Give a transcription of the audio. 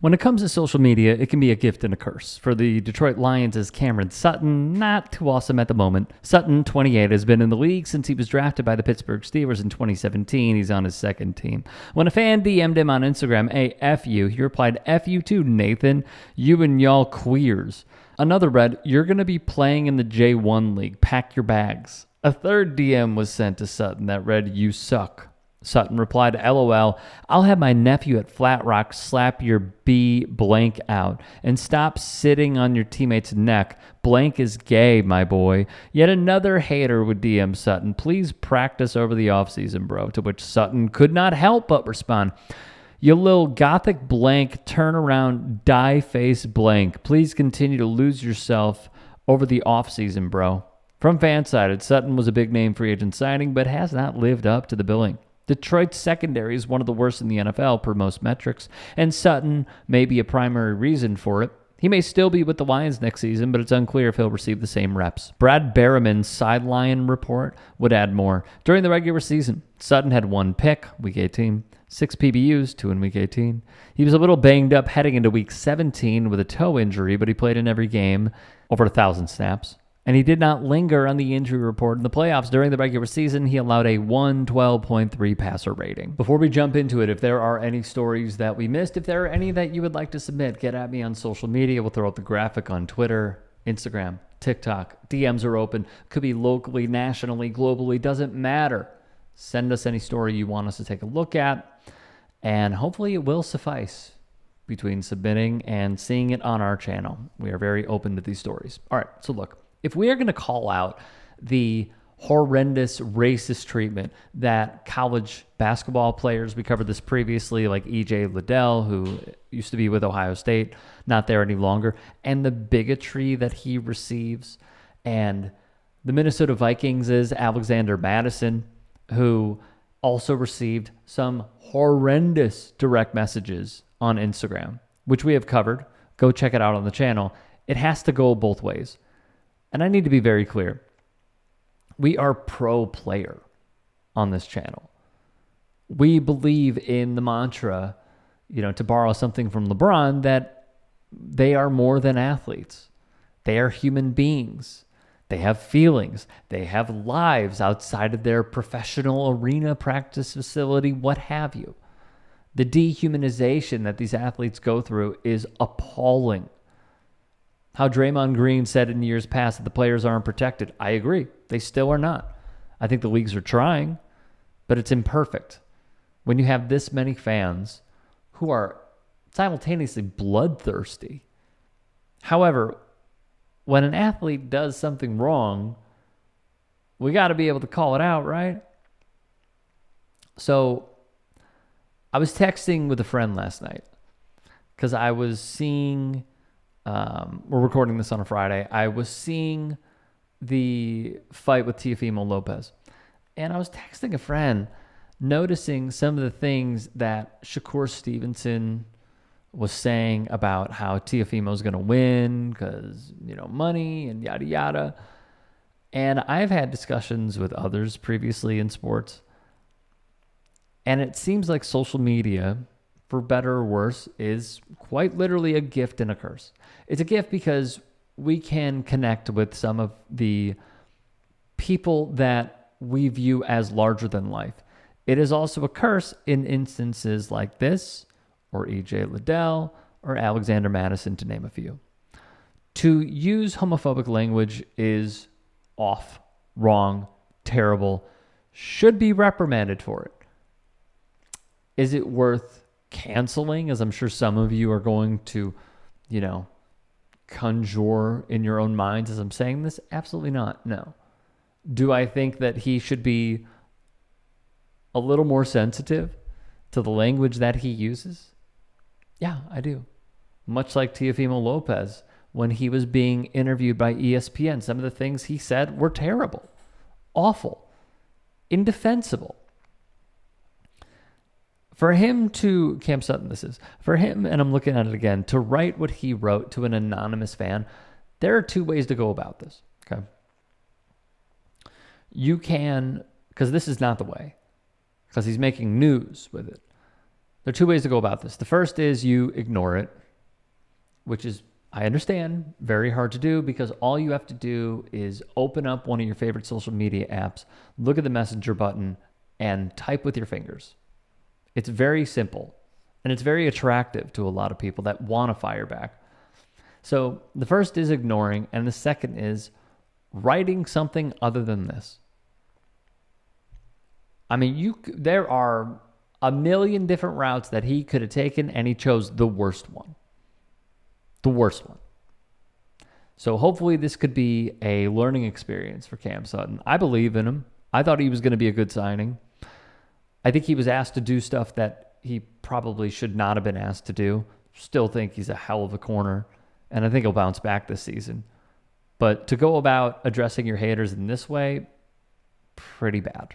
When it comes to social media, it can be a gift and a curse. For the Detroit Lions' Cam Sutton, not too awesome at the moment. Sutton, 28, has been in the league since he was drafted by the Pittsburgh Steelers in 2017. He's on his second team. When a fan DM'd him on Instagram, "Hey, F you," he replied, "F you too, Nathan. You and y'all queers." Another read, "You're going to be playing in the J1 League. Pack your bags." A third DM was sent to Sutton that read, "You suck." Sutton replied, "LOL, I'll have my nephew at Flat Rock slap your B blank out and stop sitting on your teammate's neck. Blank is gay, my boy." Yet another hater would DM Sutton, "Please practice over the offseason, bro." To which Sutton could not help but respond, "You little gothic blank, turn around, die face blank. Please continue to lose yourself over the offseason, bro." From Fansided, Sutton was a big name free agent signing, but has not lived up to the billing. Detroit's secondary is one of the worst in the NFL per most metrics, and Sutton may be a primary reason for it. He may still be with the Lions next season, but it's unclear if he'll receive the same reps. Brad Berriman's sideline report would add more. During the regular season, Sutton had 1 pick, Week 18, 6 PBUs, 2 in Week 18. He was a little banged up heading into Week 17 with a toe injury, but he played in every game, over 1,000 snaps. And he did not linger on the injury report in the playoffs. During the regular season, he allowed a 112.3 passer rating. Before we jump into it, if there are any stories that we missed, if there are any that you would like to submit, get at me on social media. We'll throw out the graphic on Twitter, Instagram, TikTok. DMs are open. Could be locally, nationally, globally. Doesn't matter. Send us any story you want us to take a look at. And hopefully it will suffice between submitting and seeing it on our channel. We are very open to these stories. All right, so look. If we are going to call out the horrendous racist treatment that college basketball players, we covered this previously, like E.J. Liddell, who used to be with Ohio State, not there any longer, and the bigotry that he receives, and the Minnesota Vikings' Alexander Madison, who also received some horrendous direct messages on Instagram, which we have covered. Go check it out on the channel. It has to go both ways. And I need to be very clear. We are pro-player on this channel. We believe in the mantra, to borrow something from LeBron, that they are more than athletes. They are human beings. They have feelings. They have lives outside of their professional arena, practice facility, what have you. The dehumanization that these athletes go through is appalling. How Draymond Green said in years past that the players aren't protected. I agree. They still are not. I think the leagues are trying, but it's imperfect. When you have this many fans who are simultaneously bloodthirsty. However, when an athlete does something wrong, we got to be able to call it out, right? So I was texting with a friend last night because I was seeing... we're recording this on a Friday. I was seeing the fight with Teofimo Lopez, and I was texting a friend, noticing some of the things that Shakur Stevenson was saying about how Teofimo's going to win because, money and yada, yada. And I've had discussions with others previously in sports, and it seems like social media, for better or worse, is quite literally a gift and a curse. It's a gift because we can connect with some of the people that we view as larger than life. It is also a curse in instances like this, or E.J. Liddell, or Alexander Madison, to name a few. To use homophobic language is off, wrong, terrible, should be reprimanded for it. Is it worth canceling, as I'm sure some of you are going to, conjure in your own minds as I'm saying this? Absolutely not. No. Do I think that he should be a little more sensitive to the language that he uses? Yeah, I do. Much like Teofimo Lopez, when he was being interviewed by ESPN, some of the things he said were terrible, awful, indefensible. For him to, Cam Sutton this is, for him, and I'm looking at it again, to write what he wrote to an anonymous fan, there are 2 ways to go about this, okay? You can, because this is not the way, because he's making news with it. There are two ways to go about this. The first is you ignore it, which is, I understand, very hard to do because all you have to do is open up one of your favorite social media apps, look at the messenger button, and type with your fingers. It's very simple, and it's very attractive to a lot of people that want to fire back. So the first is ignoring, and the second is writing something other than this. I mean, there are a million different routes that he could have taken, and he chose the worst one. The worst one. So hopefully this could be a learning experience for Cam Sutton. I believe in him. I thought he was going to be a good signing. I think he was asked to do stuff that he probably should not have been asked to do. Still think he's a hell of a corner, and I think he'll bounce back this season. But to go about addressing your haters in this way, pretty bad.